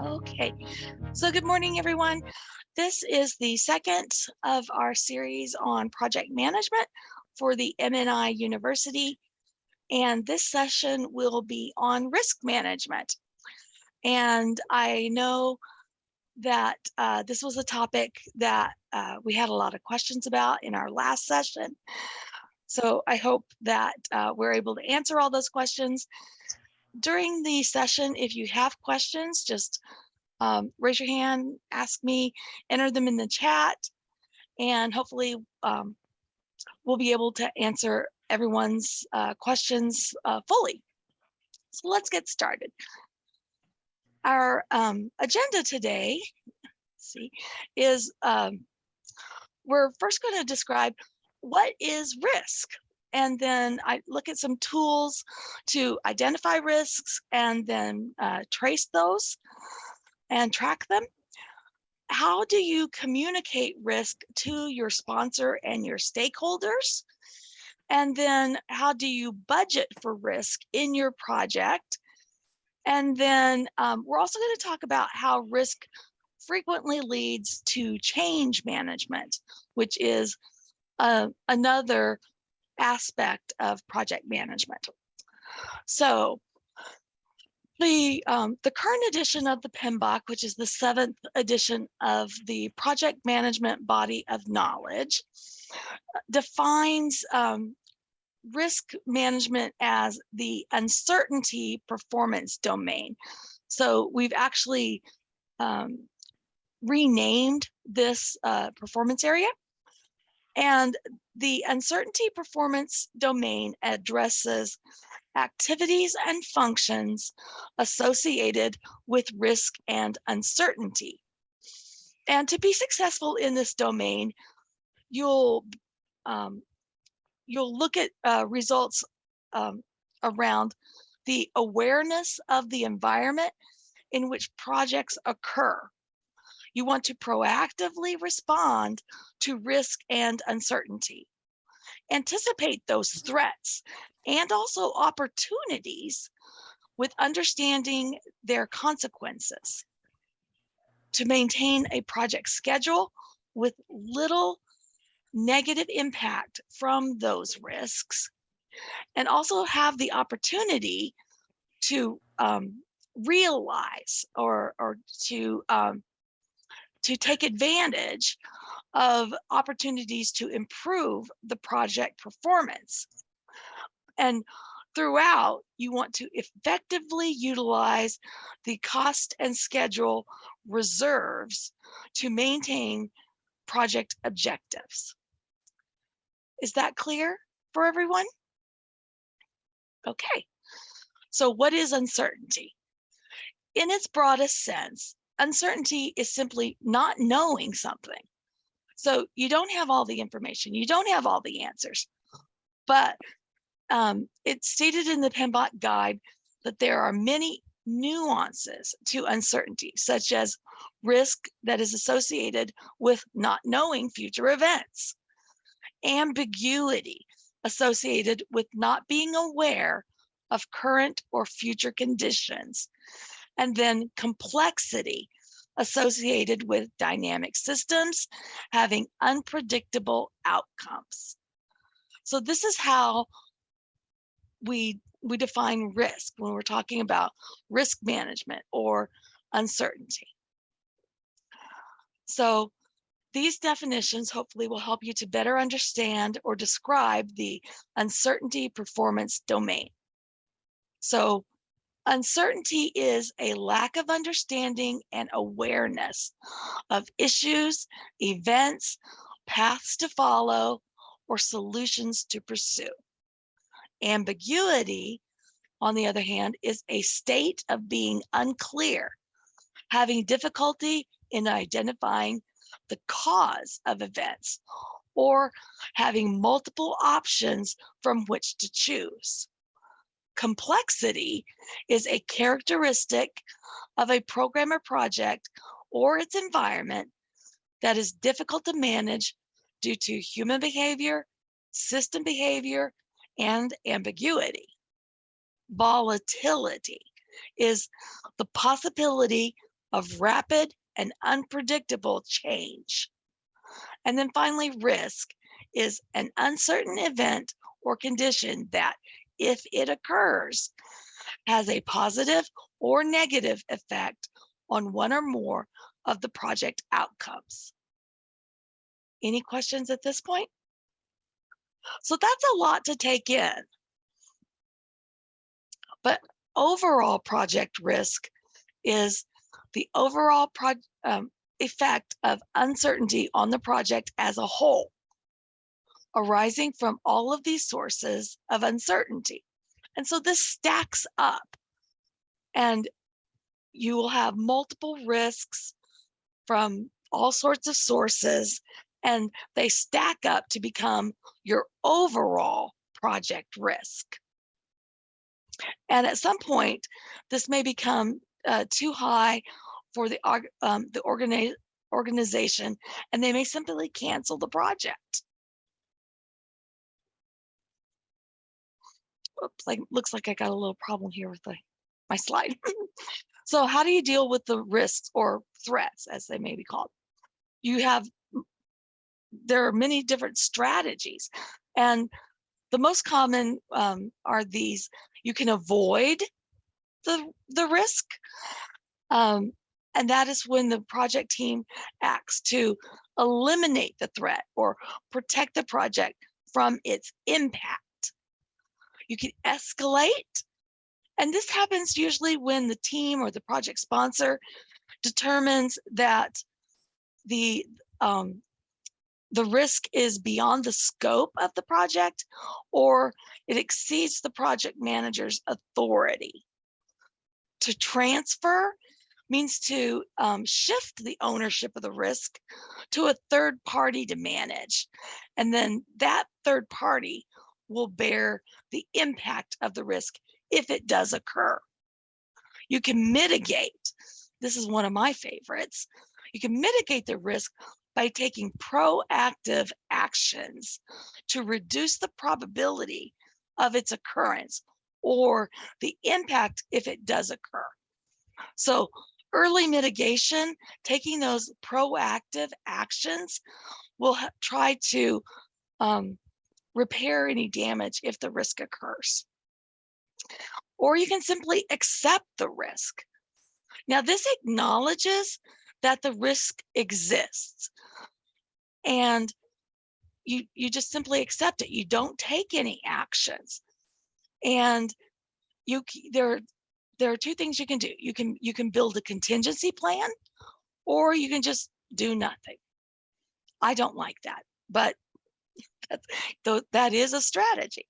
Okay, so good morning, everyone. This is the second of our series on project management for the MNI University, and this session will be on risk management. And I know that this was a topic that we had a lot of questions about in our last session. So I hope that we're able to answer all those questions. During the session, if you have questions, just raise your hand, ask me, enter them in the chat, and hopefully we'll be able to answer everyone's questions fully. So let's get started. Our agenda today, is we're first going to describe what is risk. And then I look at some tools to identify risks and then trace those and track them. How do you communicate risk to your sponsor and your stakeholders? And then how do you budget for risk in your project? And then we're also going to talk about how risk frequently leads to change management, which is another aspect of project management. So the current edition of the PMBOK, which is the 7th edition of the Project Management Body of Knowledge, defines risk management as the uncertainty performance domain. So we've actually renamed this performance area. And the uncertainty performance domain addresses activities and functions associated with risk and uncertainty. And to be successful in this domain, you'll look at results around the awareness of the environment in which projects occur. You want to proactively respond to risk and uncertainty, anticipate those threats and also opportunities with understanding their consequences, to maintain a project schedule with little negative impact from those risks, and also have the opportunity to realize or to take advantage of opportunities to improve the project performance. And throughout, you want to effectively utilize the cost and schedule reserves to maintain project objectives. Is that clear for everyone? Okay, so what is uncertainty? In its broadest sense, uncertainty is simply not knowing something. So you don't have all the information, you don't have all the answers, but it's stated in the PMBOK guide that there are many nuances to uncertainty, such as risk that is associated with not knowing future events, ambiguity associated with not being aware of current or future conditions, and then complexity associated with dynamic systems having unpredictable outcomes. So this is how we define risk when we're talking about risk management or uncertainty. So these definitions hopefully will help you to better understand or describe the uncertainty performance domain. So uncertainty is a lack of understanding and awareness of issues, events, paths to follow, or solutions to pursue. Ambiguity, on the other hand, is a state of being unclear, having difficulty in identifying the cause of events, or having multiple options from which to choose. Complexity is a characteristic of a program or project or its environment that is difficult to manage due to human behavior, system behavior, and ambiguity. Volatility is the possibility of rapid and unpredictable change. And then finally, risk is an uncertain event or condition that, if it occurs, has a positive or negative effect on one or more of the project outcomes. Any questions at this point? So that's a lot to take in. But overall project risk is the overall effect of uncertainty on the project as a whole, arising from all of these sources of uncertainty. And so this stacks up, and you will have multiple risks from all sorts of sources, and they stack up to become your overall project risk. And at some point, this may become too high for the organization, and they may simply cancel the project. Oops, looks like I got a little problem here with my slide. So how do you deal with the risks or threats, as they may be called? There are many different strategies, and the most common are these. You can avoid the risk, and that is when the project team acts to eliminate the threat or protect the project from its impact. You can escalate, and this happens usually when the team or the project sponsor determines that the risk is beyond the scope of the project, or it exceeds the project manager's authority. To transfer means to shift the ownership of the risk to a third party to manage. And then that third party will bear the impact of the risk if it does occur. You can mitigate. This is one of my favorites. You can mitigate the risk by taking proactive actions to reduce the probability of its occurrence or the impact if it does occur. So early mitigation, taking those proactive actions, will try to repair any damage if the risk occurs. Or you can simply accept the risk. Now, this acknowledges that the risk exists, and you just simply accept it. You don't take any actions, and there are two things you can do. You can build a contingency plan, or you can just do nothing. I don't like that, but that is a strategy.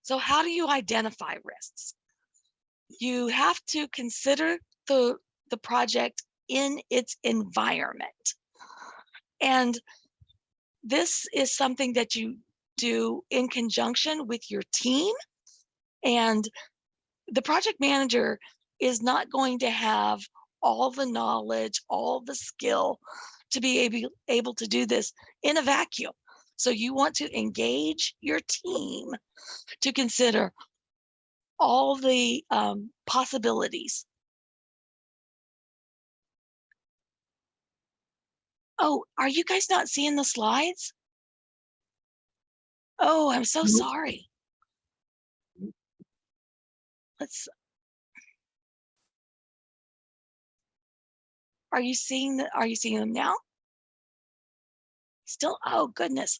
So how do you identify risks? You have to consider the project in its environment. And this is something that you do in conjunction with your team. And the project manager is not going to have all the knowledge, all the skill to be able to do this in a vacuum. So you want to engage your team to consider all the possibilities. Oh, are you guys not seeing the slides? Oh, I'm so sorry. Are you seeing them now? Still? Oh, goodness.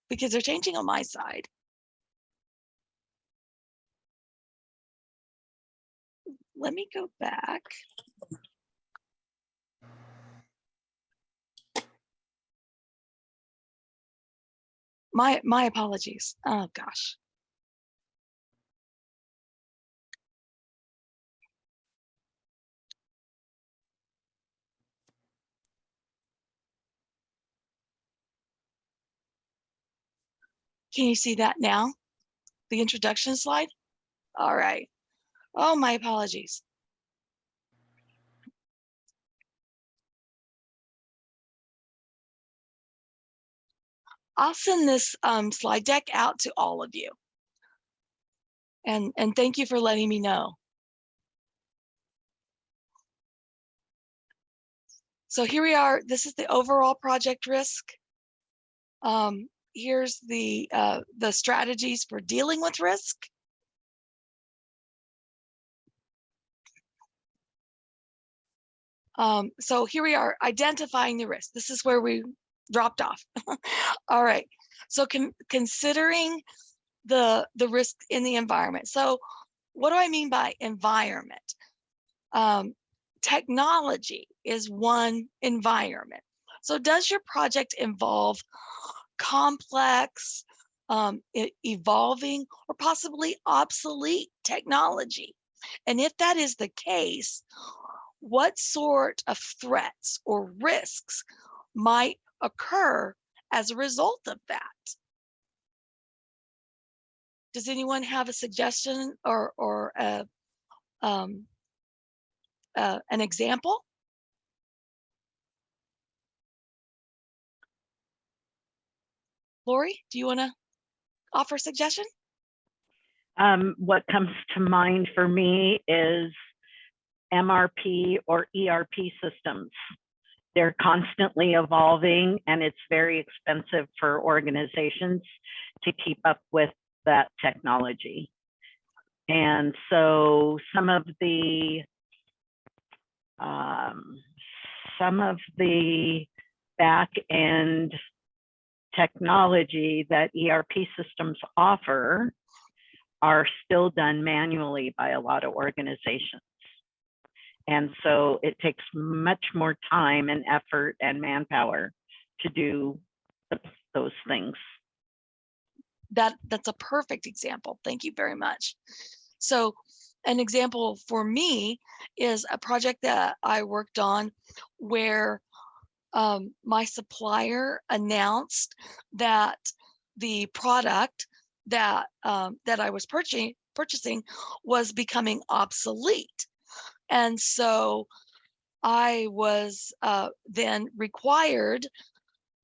Because they're changing on my side. Let me go back. My apologies. Oh, gosh. Can you see that now? The introduction slide? All right. Oh, my apologies. I'll send this slide deck out to all of you. And thank you for letting me know. So here we are. This is the overall project risk. Here's the strategies for dealing with risk. So here we are, identifying the risk. This is where we dropped off. All right. So considering the risk in the environment. So what do I mean by environment? Technology is one environment. So does your project involve complex, evolving, or possibly obsolete technology? And if that is the case, what sort of threats or risks might occur as a result of that? Does anyone have a suggestion or an example? Lori, do you want to offer a suggestion? What comes to mind for me is MRP or ERP systems. They're constantly evolving, and it's very expensive for organizations to keep up with that technology. And so some of the back end technology that ERP systems offer are still done manually by a lot of organizations. And so it takes much more time and effort and manpower to do those things. That's a perfect example. Thank you very much. So an example for me is a project that I worked on where my supplier announced that the product that I was purchasing was becoming obsolete. And so I was then required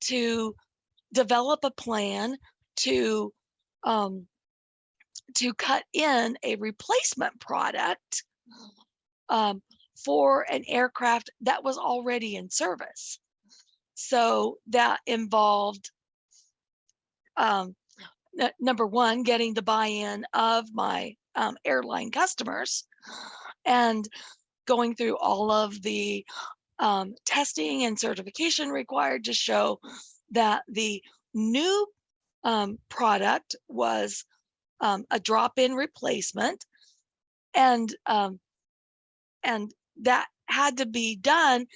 to develop a plan to cut in a replacement product for an aircraft that was already in service. So that involved number one, getting the buy-in of my airline customers and going through all of the testing and certification required to show that the new product was a drop-in replacement, and that had to be done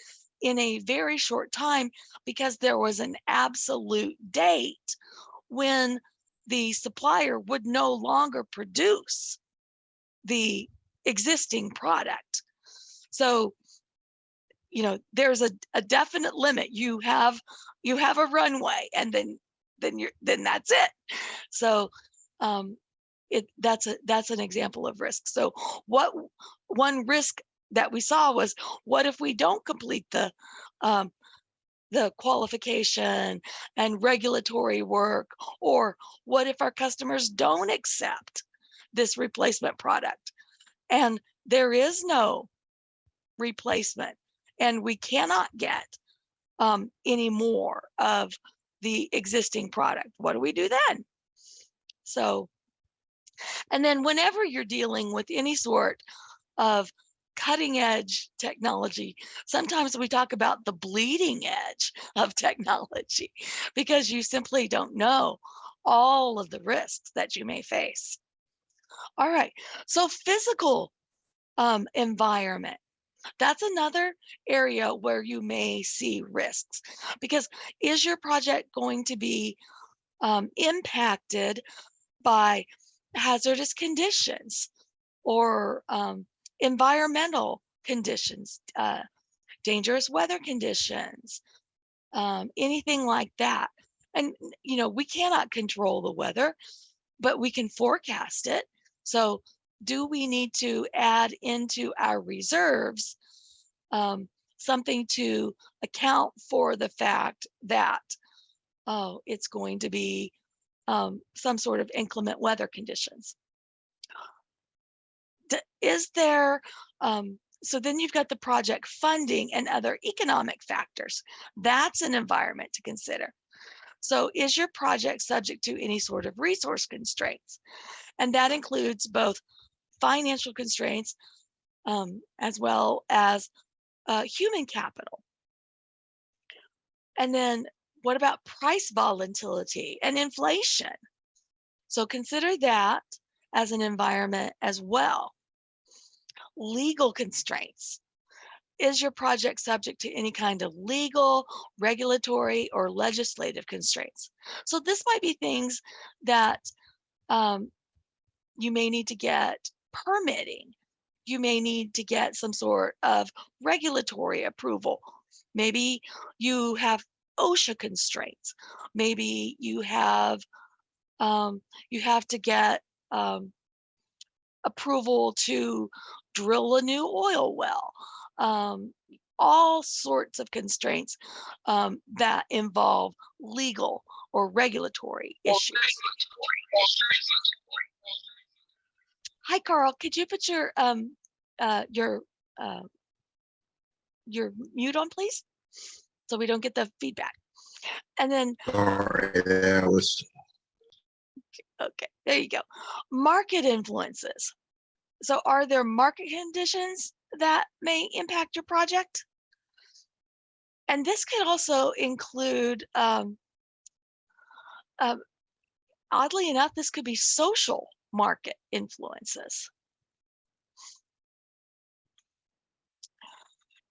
in a very short time because there was an absolute date when the supplier would no longer produce the existing product. So, you know, there's a definite limit. You have a runway, and then that's it. So that's an example of risk. So one risk that we saw was, what if we don't complete the qualification and regulatory work, or what if our customers don't accept this replacement product and there is no replacement and we cannot get any more of the existing product? What do we do then? So, and then whenever you're dealing with any sort of cutting edge technology, sometimes we talk about the bleeding edge of technology because you simply don't know all of the risks that you may face. All right, so physical environment. That's another area where you may see risks, because is your project going to be impacted by hazardous conditions or environmental conditions, dangerous weather conditions, anything like that? And, you know, we cannot control the weather, but we can forecast it. So do we need to add into our reserves something to account for the fact that, oh, it's going to be some sort of inclement weather conditions? Is there, so then you've got the project funding and other economic factors. That's an environment to consider. So is your project subject to any sort of resource constraints? And that includes both financial constraints as well as human capital. And then what about price volatility and inflation? So consider that as an environment as well. Legal constraints. Is your project subject to any kind of legal, regulatory, or legislative constraints? So this might be things that you may need to get permitting. You may need to get some sort of regulatory approval. Maybe you have OSHA constraints. Maybe you have to get approval to drill a new oil well. All sorts of constraints that involve legal or regulatory issues. Hi, Carl. Could you put your uh, mute on, please, so we don't get the feedback? And then, Sorry, that was okay, there you go. Market influences. So are there market conditions that may impact your project? And this could also include, oddly enough, this could be social market influences.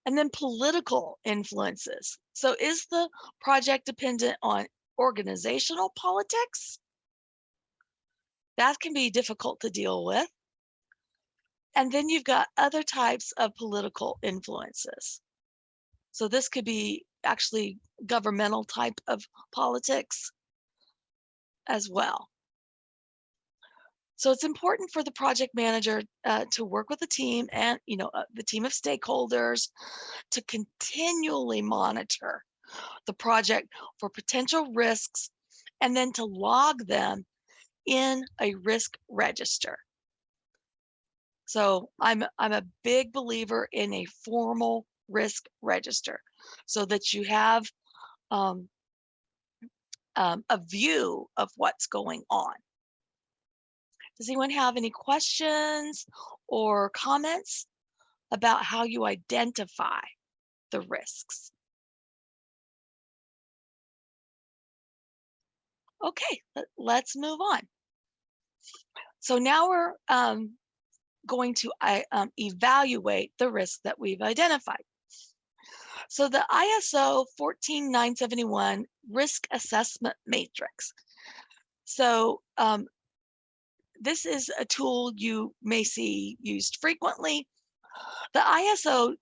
And then political influences. So is the project dependent on organizational politics? That can be difficult to deal with. And then you've got other types of political influences. So this could be actually governmental type of politics as well. So it's important for the project manager to work with the team and the team of stakeholders to continually monitor the project for potential risks and then to log them in a risk register. So I'm a big believer in a formal risk register so that you have a view of what's going on. Does anyone have any questions or comments about how you identify the risks? Okay, let's move on. So now we're going to evaluate the risks that we've identified. So the ISO 14971 risk assessment matrix. So this is a tool you may see used frequently. The ISO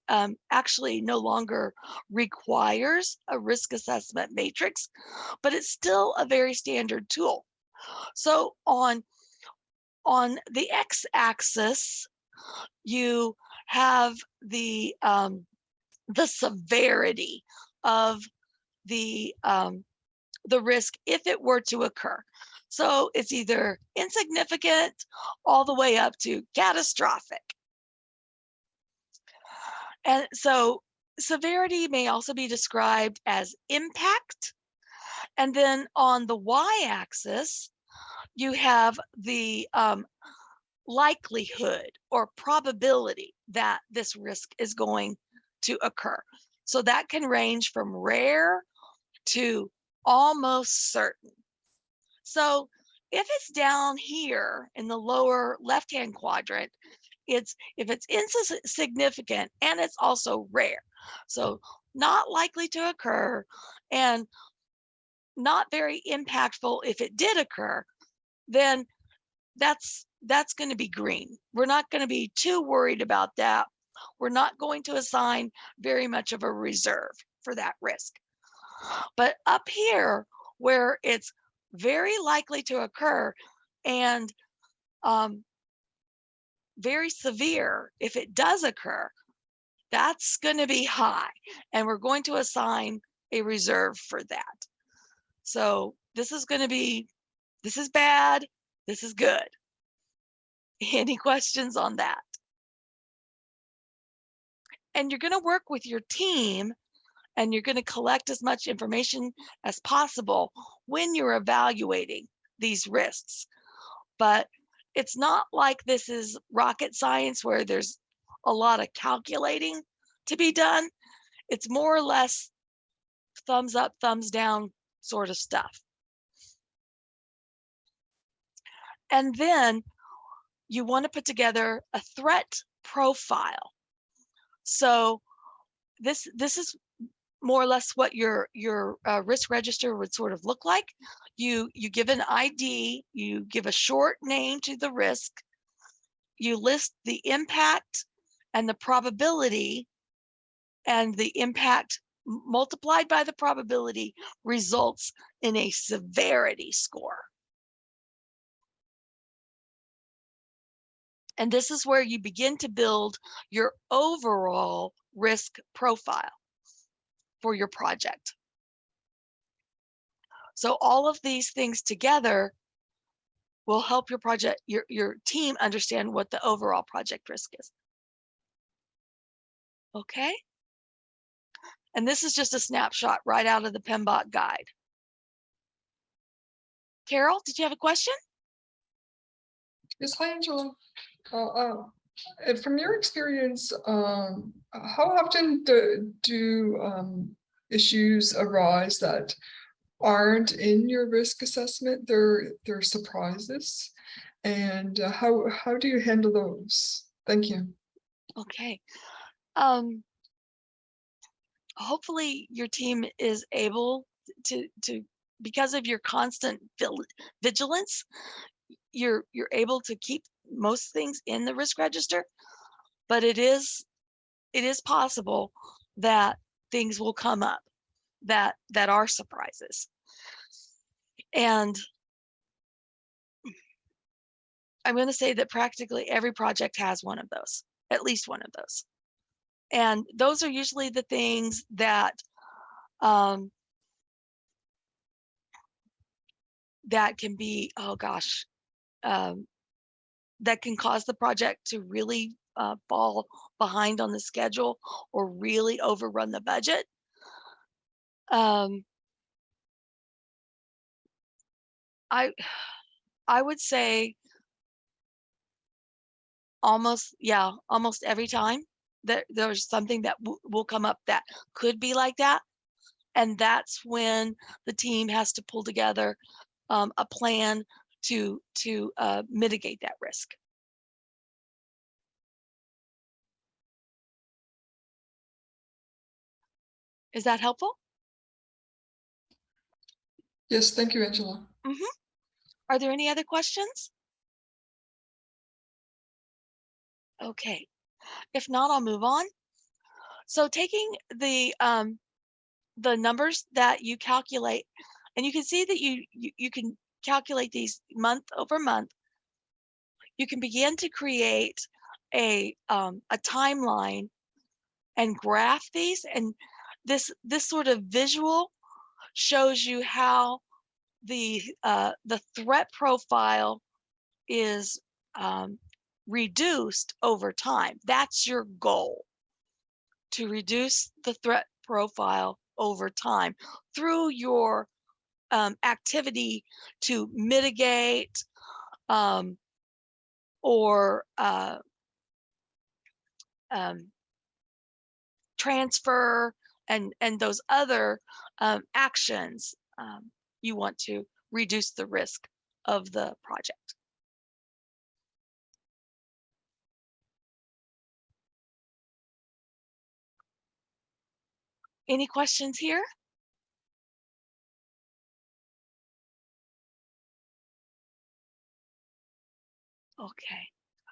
actually no longer requires a risk assessment matrix, but it's still a very standard tool. So on the x-axis, you have the severity of the risk if it were to occur. So it's either insignificant all the way up to catastrophic. And so severity may also be described as impact. And then on the y-axis, you have the likelihood or probability that this risk is going to occur. So that can range from rare to almost certain. So if it's down here in the lower left-hand quadrant, if it's insignificant and it's also rare. So not likely to occur and not very impactful if it did occur, then that's going to be green. We're not going to be too worried about that. We're not going to assign very much of a reserve for that risk. But up here, where it's very likely to occur and very severe if it does occur, that's going to be high. And we're going to assign a reserve for that. So this is going to be, this is bad, this is good. Any questions on that? And you're going to work with your team and you're going to collect as much information as possible when you're evaluating these risks. But it's not like this is rocket science where there's a lot of calculating to be done. It's more or less thumbs up, thumbs down sort of stuff. And then you want to put together a threat profile. So this is more or less what your risk register would sort of look like. You give an ID, you give a short name to the risk, you list the impact and the probability, and the impact multiplied by the probability results in a severity score. And this is where you begin to build your overall risk profile for your project. So all of these things together will help your project, your team understand what the overall project risk is. Okay? And this is just a snapshot right out of the PMBOK guide. Carol, did you have a question? Yes, hi, Angela. From your experience, how often do issues arise that aren't in your risk assessment? They're surprises, and how do you handle those? Thank you. Okay. Hopefully your team is able to because of your constant vigilance, you're able to keep most things in the risk register, but it is possible that things will come up that are surprises. And I'm going to say that practically every project has one of those, at least one of those. And those are usually the things that that can be, oh gosh, that can cause the project to really fall behind on the schedule or really overrun the budget. I would say almost every time that there's something that will come up that could be like that. And that's when the team has to pull together a plan to mitigate that risk. Is that helpful? Yes, thank you, Angela. Mm-hmm. Are there any other questions? Okay, if not, I'll move on. So taking the numbers that you calculate, and you can see that you can calculate these month over month. You can begin to create a timeline and graph these, and this sort of visual shows you how the threat profile is reduced over time. That's your goal, to reduce the threat profile over time through your activity to mitigate or transfer and those other actions. You want to reduce the risk of the project. Any questions here? Okay,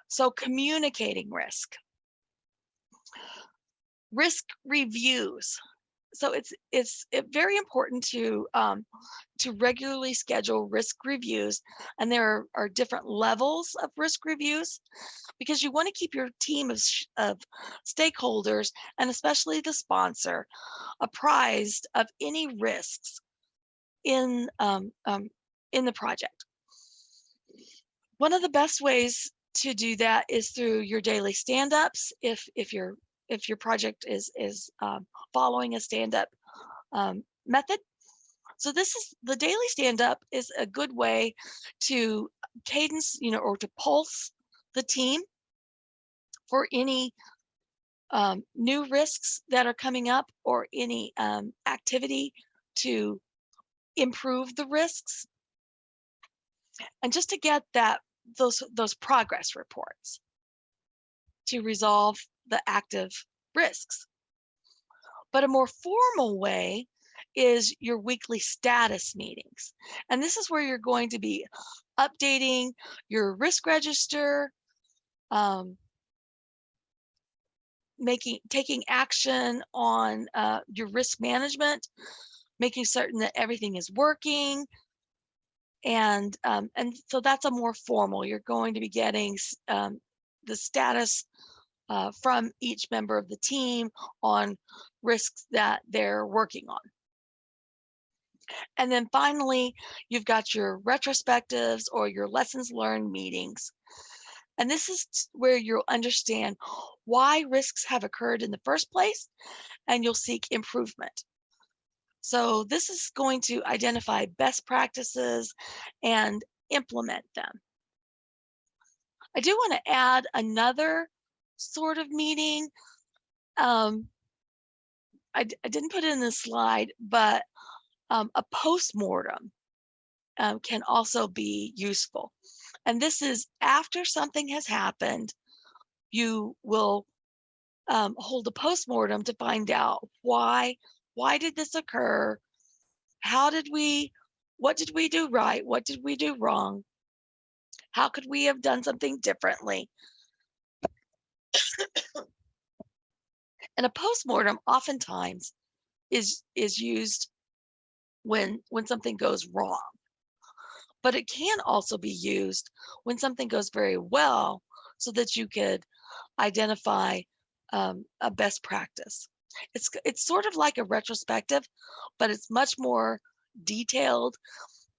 so communicating risk. Risk reviews. So it's very important to regularly schedule risk reviews, and there are different levels of risk reviews because you want to keep your team of stakeholders, and especially the sponsor, apprised of any risks in the project. One of the best ways to do that is through your daily stand-ups. If your project is following a stand-up method. So this is the daily stand-up is a good way to cadence, or to pulse the team for any new risks that are coming up, or any activity to improve the risks, and just to get those progress reports to resolve the active risks. But a more formal way is your weekly status meetings. And this is where you're going to be updating your risk register, taking action on your risk management, making certain that everything is working. And so that's a more formal. You're going to be getting the status from each member of the team on risks that they're working on. And then finally, you've got your retrospectives or your lessons learned meetings. And this is where you'll understand why risks have occurred in the first place, and you'll seek improvement. So this is going to identify best practices and implement them. I do want to add another sort of meeting. I didn't put it in the slide, but a postmortem can also be useful. And this is after something has happened, you will hold a postmortem to find out why did this occur? What did we do right? What did we do wrong? How could we have done something differently? And a postmortem oftentimes is used when something goes wrong, but it can also be used when something goes very well, so that you could identify a best practice. It's sort of like a retrospective, but it's much more detailed.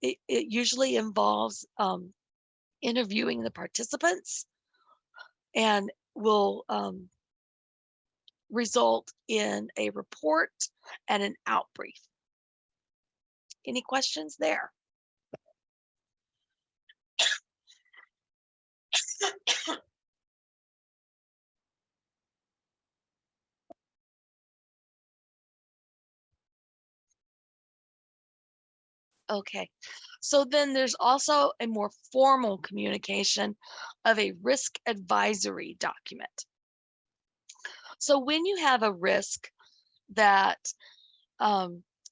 It usually involves interviewing the participants, and will result in a report and an outbrief. Any questions there? Okay, so then there's also a more formal communication of a risk advisory document. So when you have a risk that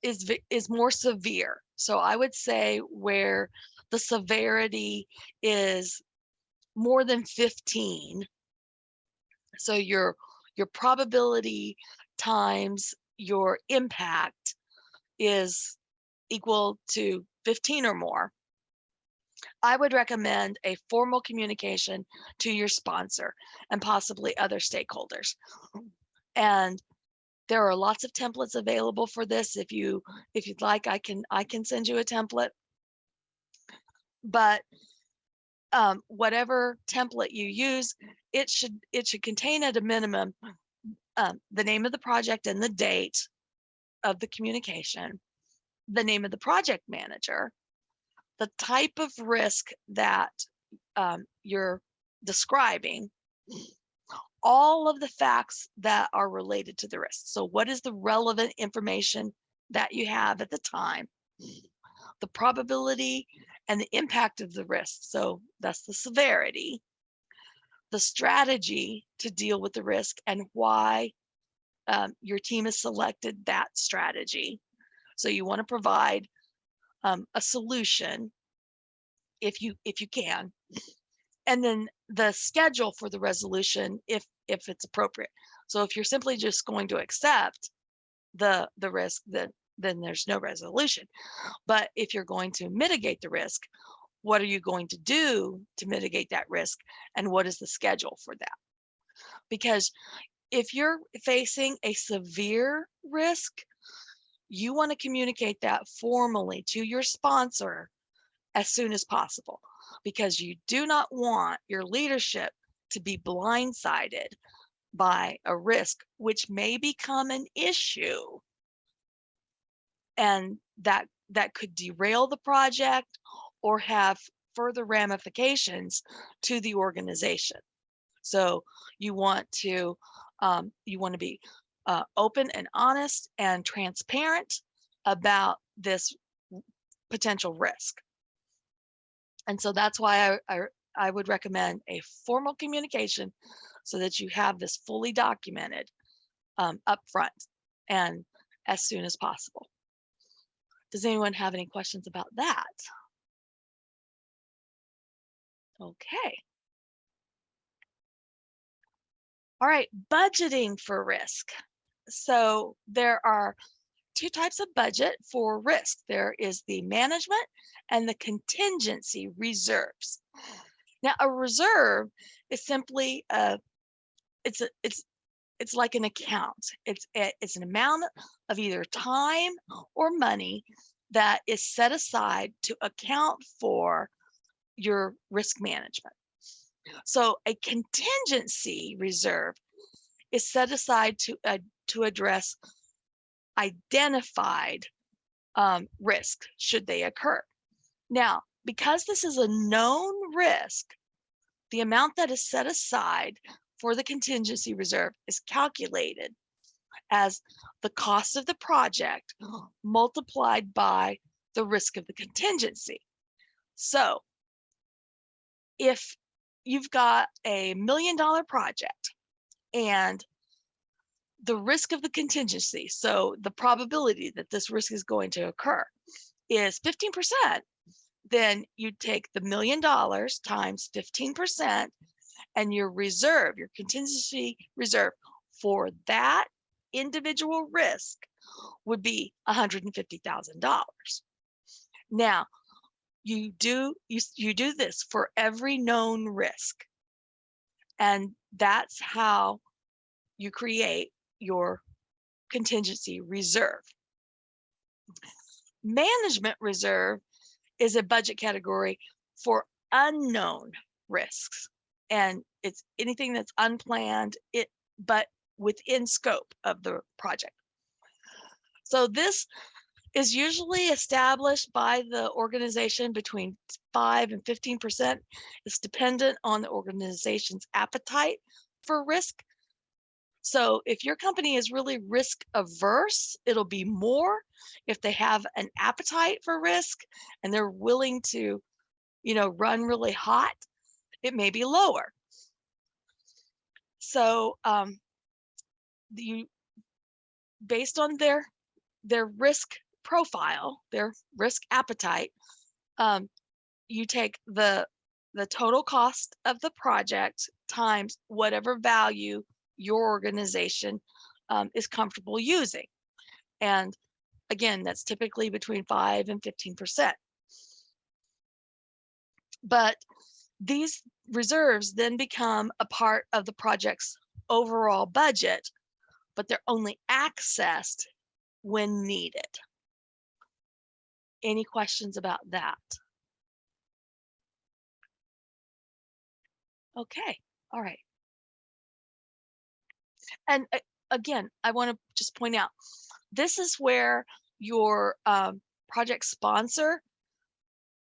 is more severe, so I would say where the severity is more than 15, so your probability times your impact is equal to 15 or more, I would recommend a formal communication to your sponsor and possibly other stakeholders. And there are lots of templates available for this. If you'd like, I can send you a template. But whatever template you use, it should contain at a minimum the name of the project and the date of the communication, the name of the project manager, the type of risk that you're describing, all of the facts that are related to the risk. So what is the relevant information that you have at the time, the probability and the impact of the risk, so that's the severity, the strategy to deal with the risk, and why your team has selected that strategy. So you want to provide a solution if you can, and then the schedule for the resolution if it's appropriate. So if you're simply just going to accept the risk, then there's no resolution. But if you're going to mitigate the risk, what are you going to do to mitigate that risk, and what is the schedule for that? Because if you're facing a severe risk, you want to communicate that formally to your sponsor as soon as possible, because you do not want your leadership to be blindsided by a risk which may become an issue, and that could derail the project or have further ramifications to the organization. So you want to be open and honest and transparent about this potential risk. And so that's why I would recommend a formal communication, so that you have this fully documented up front and as soon as possible. Does anyone have any questions about that? Okay. All right, budgeting for risk. So there are two types of budget for risk. There is the management and the contingency reserves. Now, a reserve is simply it's like an account. It's an amount of either time or money that is set aside to account for your risk management. So a contingency reserve is set aside to address identified risk should they occur. Now, because this is a known risk, the amount that is set aside for the contingency reserve is calculated as the cost of the project multiplied by the risk of the contingency. So if you've got $1 million project and the risk of the contingency, so the probability that this risk is going to occur, is 15%, then you take the $1 million times 15%, and your reserve, your contingency reserve for that individual risk would be $150,000. Now, you do this for every known risk, and that's how you create your contingency reserve. Management reserve is a budget category for unknown risks, and it's anything that's unplanned, but within scope of the project. So this is usually established by the organization between 5 and 15%. It's dependent on the organization's appetite for risk. So if your company is really risk averse, it'll be more. If they have an appetite for risk and they're willing to, run really hot, it may be lower. So based on their risk profile, their risk appetite, you take the total cost of the project times whatever value your organization is comfortable using. And again, that's typically between 5 and 15%. But these reserves then become a part of the project's overall budget, but they're only accessed when needed. Any questions about that? Okay, all right. And again, I want to just point out, this is where your project sponsor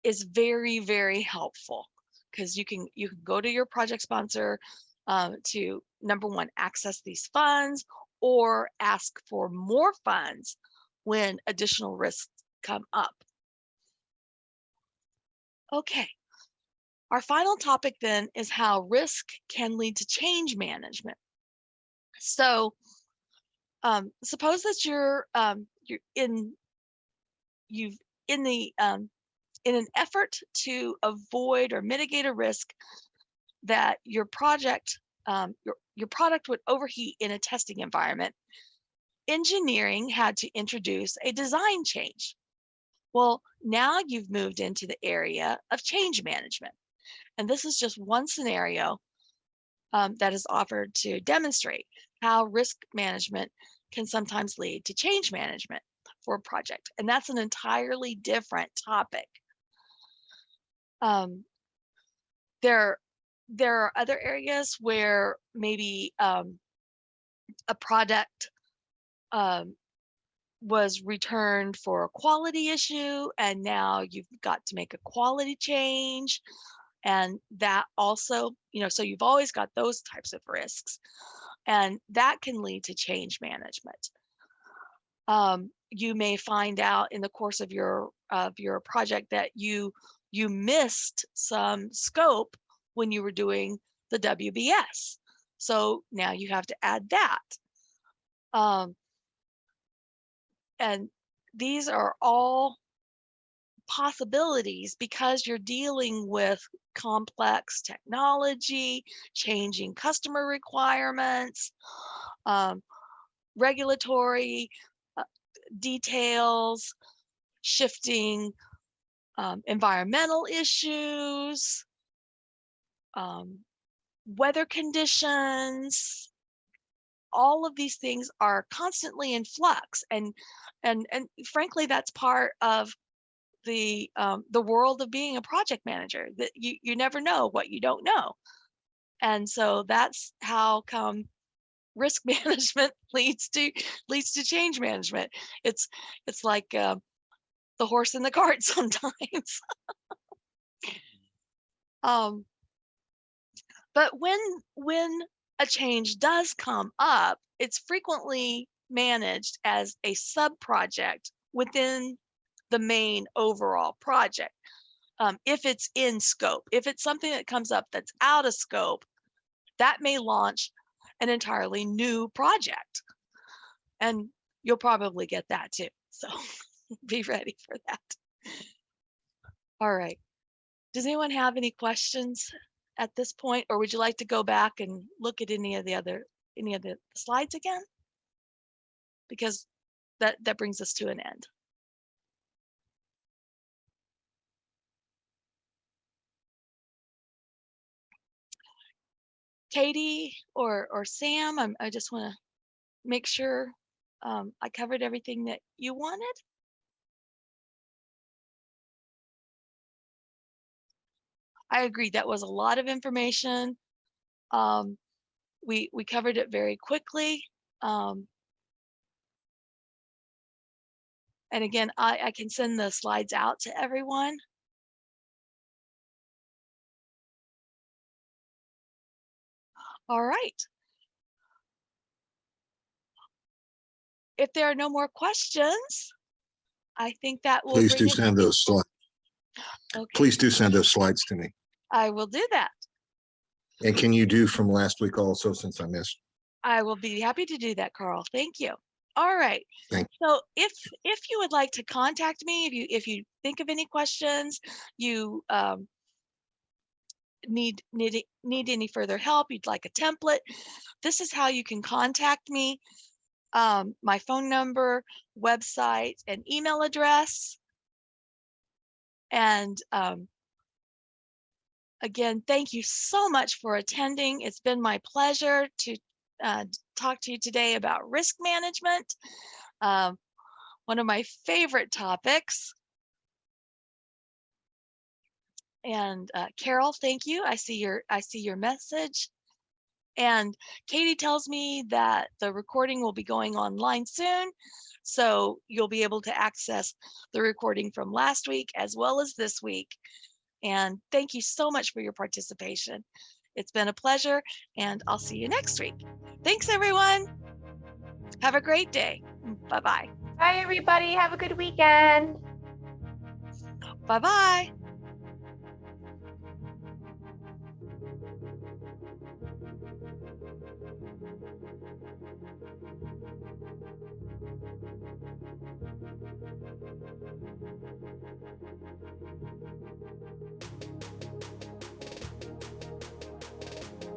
is very, very helpful, because you can go to your project sponsor to, number one, access these funds or ask for more funds when additional risks come up. Okay, our final topic then is how risk can lead to change management. So suppose that you're in an effort to avoid or mitigate a risk that your project, your product would overheat in a testing environment. Engineering had to introduce a design change. Well, now you've moved into the area of change management. And this is just one scenario that is offered to demonstrate how risk management can sometimes lead to change management for a project. And that's an entirely different topic. Um, there are other areas where maybe a product was returned for a quality issue, and now you've got to make a quality change. And that also, so you've always got those types of risks, and that can lead to change management. You may find out in the course of your project that you missed some scope when you were doing the WBS. So now you have to add that. And these are all possibilities because you're dealing with complex technology, changing customer requirements, regulatory details, shifting environmental issues, weather conditions. All of these things are constantly in flux, and frankly, that's part of the world of being a project manager. That you never know what you don't know, and so that's how come risk management leads to change management. It's like the horse in the cart sometimes. But when a change does come up, it's frequently managed as a sub-project within the main overall project. If it's in scope, if it's something that comes up that's out of scope, that may launch an entirely new project. And you'll probably get that too. So be ready for that. All right. Does anyone have any questions at this point, or would you like to go back and look at any of the slides again? Because that brings us to an end. Katie or Sam, I just want to make sure I covered everything that you wanted. I agree, that was a lot of information. We covered it very quickly. And again, I can send the slides out to everyone. All right. If there are no more questions, I think that will Please bring do it. send those slides. Okay, Please do send those slides to me. I will do that. And can you do from last week also, since I missed? I will be happy to do that, Carl. Thank you. All right. Thank So if you would like to contact me, if you think of any questions, you need any further help, you'd like a template, this is how you can contact me. My phone number, website, and email address. And again, thank you so much for attending. It's been my pleasure to talk to you today about risk management, one of my favorite topics. And Carol, thank you. I see your message. And Katie tells me that the recording will be going online soon, so you'll be able to access the recording from last week as well as this week. And thank you so much for your participation. It's been a pleasure, and I'll see you next week. Thanks, everyone. Have a great day. Bye-bye. Bye, everybody. Have a good weekend. Bye-bye.